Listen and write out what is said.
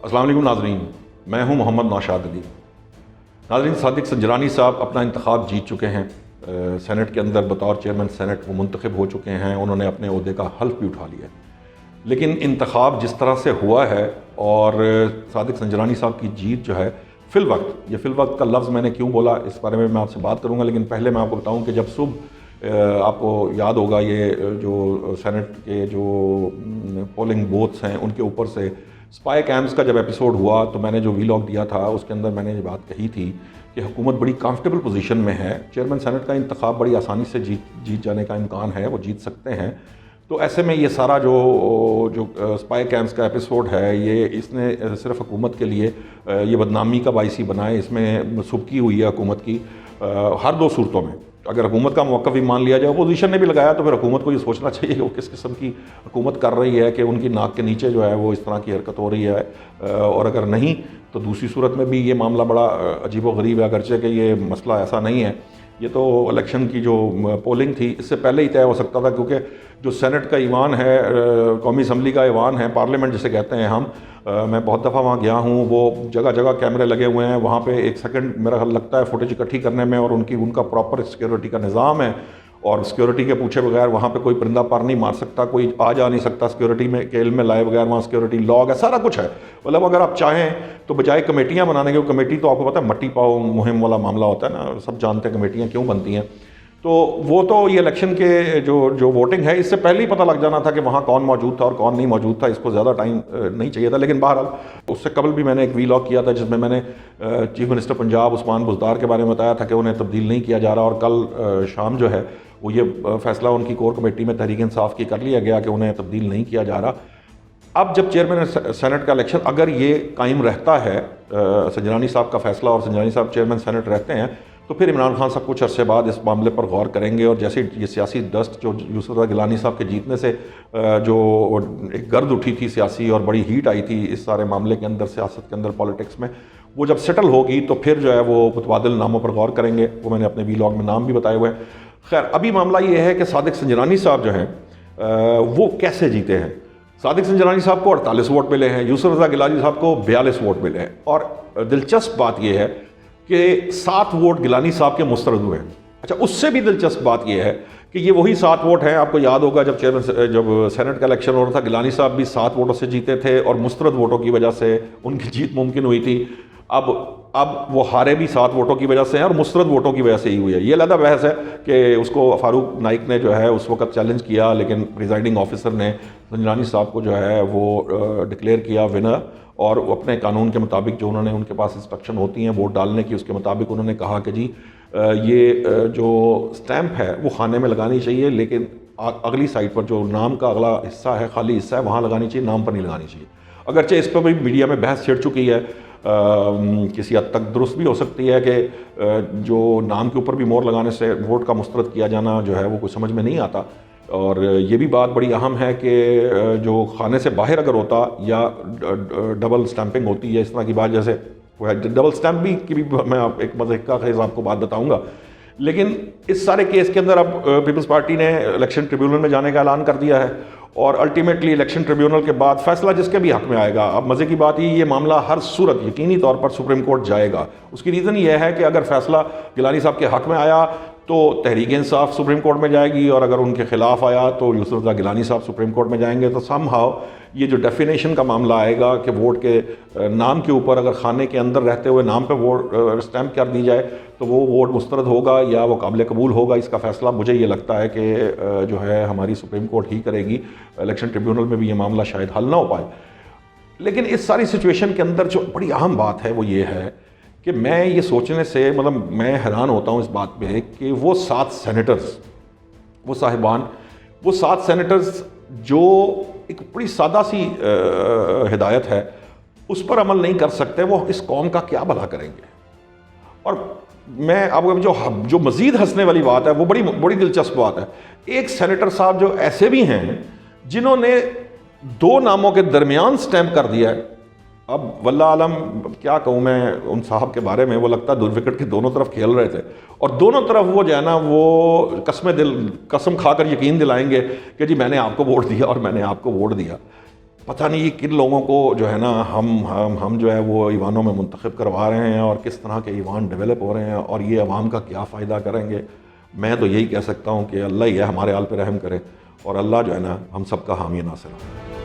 السلام علیکم ناظرین، میں ہوں محمد نوشاد علی۔ ناظرین، صادق سنجرانی صاحب اپنا انتخاب جیت چکے ہیں، سینٹ کے اندر بطور چیئرمین سینٹ وہ منتخب ہو چکے ہیں، انہوں نے اپنے عہدے کا حلف بھی اٹھا لیا ہے۔ لیکن انتخاب جس طرح سے ہوا ہے اور صادق سنجرانی صاحب کی جیت جو ہے فی الوقت، یہ فی الوقت کا لفظ میں نے کیوں بولا اس بارے میں آپ سے بات کروں گا، لیکن پہلے میں آپ کو بتاؤں کہ جب صبح آپ کو یاد ہوگا یہ جو سینٹ کے جو پولنگ بوتھس ہیں ان کے اوپر سے اسپائی کیمپس کا جب ایپیسوڈ ہوا تو میں نے جو وی لاگ دیا تھا اس کے اندر میں نے یہ بات کہی تھی کہ حکومت بڑی کمفرٹیبل پوزیشن میں ہے، چیئرمین سینٹ کا انتخاب بڑی آسانی سے جیت جانے کا امکان ہے، وہ جیت سکتے ہیں۔ تو ایسے میں یہ سارا جو اسپائی کیمپس کا ایپیسوڈ ہے یہ اس نے صرف حکومت کے لیے یہ بدنامی کا باعث ہی بنا ہے، اس میں سبکی ہوئی ہے حکومت کی ہر دو صورتوں میں۔ اگر حکومت کا موقف بھی مان لیا جائے، اپوزیشن نے بھی لگایا، تو پھر حکومت کو یہ سوچنا چاہیے کہ وہ کس قسم کی حکومت کر رہی ہے کہ ان کی ناک کے نیچے جو ہے وہ اس طرح کی حرکت ہو رہی ہے، اور اگر نہیں تو دوسری صورت میں بھی یہ معاملہ بڑا عجیب و غریب ہے، اگرچہ کہ یہ مسئلہ ایسا نہیں ہے، یہ تو الیکشن کی جو پولنگ تھی اس سے پہلے ہی طے ہو سکتا تھا، کیونکہ جو سینٹ کا ایوان ہے، قومی اسمبلی کا ایوان ہے، پارلیمنٹ جسے کہتے ہیں ہم، میں بہت دفعہ وہاں گیا ہوں، وہ جگہ جگہ کیمرے لگے ہوئے ہیں، وہاں پہ ایک سیکنڈ میرا خیال لگتا ہے فوٹیج اکٹھی کرنے میں، اور ان کا پراپر سیکیورٹی کا نظام ہے، اور سیکیورٹی کے پوچھے بغیر وہاں پہ کوئی پرندہ پر نہیں مار سکتا، کوئی آ جا نہیں سکتا سیکیورٹی میں کے علم میں لائے بغیر، وہاں سیکیورٹی لاگ ہے، سارا کچھ ہے۔ مطلب اگر آپ چاہیں تو بجائے کمیٹیاں بنانے کے، کمیٹی تو آپ کو پتہ ہے مٹی پاؤ مہم والا معاملہ ہوتا ہے نا، سب جانتے ہیں کمیٹیاں کیوں بنتی ہیں، تو وہ تو یہ الیکشن کے جو ووٹنگ ہے اس سے پہلے ہی پتہ لگ جانا تھا کہ وہاں کون موجود تھا اور کون نہیں موجود تھا، اس کو زیادہ ٹائم نہیں چاہیے تھا۔ لیکن بہرحال اس سے قبل بھی میں نے ایک وی لاگ کیا تھا جس میں نے چیف منسٹر پنجاب عثمان بزدار کے بارے میں بتایا تھا کہ انہیں تبدیل نہیں کیا جا رہا، اور کل شام جو ہے وہ یہ فیصلہ ان کی کور کمیٹی میں تحریک انصاف کی کر لیا گیا کہ انہیں تبدیل نہیں کیا جا رہا۔ اب جب چیئرمین سینٹ کا الیکشن اگر یہ قائم رہتا ہے، سنجرانی صاحب کا فیصلہ اور سنجرانی صاحب چیئرمین سینٹ رہتے ہیں، تو پھر عمران خان صاحب کچھ عرصے بعد اس معاملے پر غور کریں گے، اور جیسے یہ سیاسی ڈسٹ جو یوسف رضا گیلانی صاحب کے جیتنے سے جو ایک گرد اٹھی تھی سیاسی اور بڑی ہیٹ آئی تھی اس سارے معاملے کے اندر، سیاست کے اندر، پالیٹکس میں، وہ جب سیٹل ہوگی تو پھر جو ہے وہ متبادل ناموں پر غور کریں گے، وہ میں نے اپنے وی لاگ میں نام بھی بتائے ہوئے ہیں۔ خیر، ابھی معاملہ یہ ہے کہ صادق سنجرانی صاحب جو ہیں وہ کیسے جیتے ہیں۔ صادق سنجرانی صاحب کو 48 ووٹ ملے ہیں، یوسف رضا گیلانی صاحب کو 42 ووٹ ملے ہیں، اور دلچسپ بات یہ ہے کہ 7 ووٹ گیلانی صاحب کے مسترد ہوئے ہیں۔ اچھا، اس سے بھی دلچسپ بات یہ ہے کہ یہ وہی 7 ووٹ ہیں، آپ کو یاد ہوگا جب سینٹ کا الیکشن ہو رہا تھا، گیلانی صاحب بھی 7 ووٹوں سے جیتے تھے، اور مسترد ووٹوں کی وجہ سے ان کی جیت ممکن ہوئی تھی۔ اب وہ ہارے بھی 7 ووٹوں کی وجہ سے ہیں اور مسترد ووٹوں کی وجہ سے ہی ہوئی ہے۔ یہ علیحدہ بحث ہے کہ اس کو فاروق نائک نے جو ہے اس وقت چیلنج کیا، لیکن پریزائڈنگ آفیسر نے سنجرانی صاحب کو جو ہے وہ ڈکلیئر کیا ونر، اور اپنے قانون کے مطابق جو انہوں نے ان کے پاس انسٹرکشن ہوتی ہیں ووٹ ڈالنے کی، اس کے مطابق انہوں نے کہا کہ جی یہ جو سٹیمپ ہے وہ خانے میں لگانی چاہیے، لیکن اگلی سائٹ پر جو نام کا اگلا حصہ ہے، خالی حصہ ہے، وہاں لگانی چاہیے، نام پر نہیں لگانی چاہیے۔ اگرچہ اس پر بھی میڈیا میں بحث چھڑ چکی ہے، کسی حد تک درست بھی ہو سکتی ہے کہ جو نام کے اوپر بھی مور لگانے سے ووٹ کا مسترد کیا جانا جو ہے وہ کوئی سمجھ میں نہیں آتا، اور یہ بھی بات بڑی اہم ہے کہ جو خانے سے باہر اگر ہوتا یا ڈبل سٹیمپنگ ہوتی ہے اس طرح کی بات، جیسے ڈبل سٹیمپ بھی کی بھی میں ایک مزے کا خیز آپ کو بات بتاؤں گا، لیکن اس سارے کیس کے اندر اب پیپلز پارٹی نے الیکشن ٹریبیونل میں جانے کا اعلان کر دیا ہے، اور الٹیمیٹلی الیکشن ٹریبیونل کے بعد فیصلہ جس کے بھی حق میں آئے گا۔ اب مزے کی بات یہ معاملہ ہر صورت یقینی طور پر سپریم کورٹ جائے گا۔ اس کی ریزن یہ ہے کہ اگر فیصلہ گیلانی صاحب کے حق میں آیا تو تحریک انصاف سپریم کورٹ میں جائے گی، اور اگر ان کے خلاف آیا تو یوسف رضا گیلانی صاحب سپریم کورٹ میں جائیں گے، تو سم ہاؤ یہ جو ڈیفینیشن کا معاملہ آئے گا کہ ووٹ کے نام کے اوپر اگر خانے کے اندر رہتے ہوئے نام پہ ووٹ اسٹیمپ کر دی جائے تو وہ ووٹ مسترد ہوگا یا وہ قابل قبول ہوگا، اس کا فیصلہ مجھے یہ لگتا ہے کہ جو ہے ہماری سپریم کورٹ ہی کرے گی، الیکشن ٹریبیونل میں بھی یہ معاملہ شاید حل نہ ہو پائے۔ لیکن اس ساری سچویشن کے اندر جو بڑی اہم بات ہے وہ یہ ہے کہ میں یہ سوچنے سے مطلب میں حیران ہوتا ہوں اس بات پہ کہ وہ 7 سینیٹرز، وہ صاحبان، وہ 7 سینیٹرز جو ایک بڑی سادہ سی ہدایت ہے اس پر عمل نہیں کر سکتے، وہ اس قوم کا کیا بھلا کریں گے۔ اور میں اب جو مزید ہنسنے والی بات ہے وہ بڑی دلچسپ بات ہے، ایک سینیٹر صاحب جو ایسے بھی ہیں جنہوں نے 2 ناموں کے درمیان سٹیمپ کر دیا ہے۔ اب واللہ عالم کیا کہوں میں ان صاحب کے بارے میں، وہ لگتا ہے دو وکٹ کے دونوں طرف کھیل رہے تھے، اور دونوں طرف وہ جو ہے نا وہ قسم کھا کر یقین دلائیں گے کہ جی میں نے آپ کو ووٹ دیا اور میں نے آپ کو ووٹ دیا۔ پتہ نہیں یہ کن لوگوں کو جو ہے نا ہم جو ہے وہ ایوانوں میں منتخب کروا رہے ہیں اور کس طرح کے ایوان ڈیولپ ہو رہے ہیں اور یہ عوام کا کیا فائدہ کریں گے. میں تو یہی کہہ سکتا ہوں کہ اللہ ہی ہے ہمارے حال پہ رحم کرے اور اللہ جو ہے نا ہم سب کا حامی ناصر ہو.